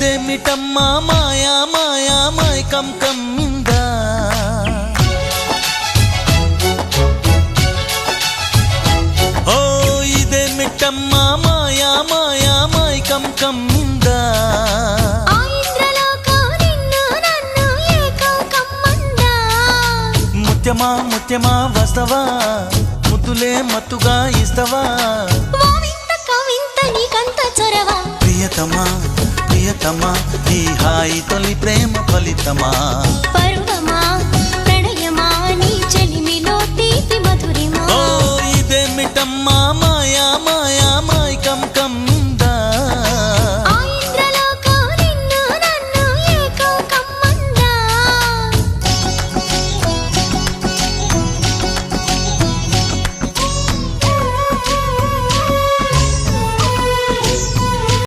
ఇదేమిటమ్మా మాయా మాయా మైకం కమ్మిందా ఓ ఇదేమిటమ్మా మాయా మాయా మైకం కమ్మిందా ముత్యమా ముత్యమా వస్తవా ముద్దులే మత్తుగా ఇస్తవా ప్రియతమా ప్రియతమా ఈ హాయి తొలి ప్రేమ ఫలితమా పర్వమా ప్రణయమా నీ చెలిమిలో తీపి మధురిమా ఓ ఇదేమిటమ్మా మాయా మాయా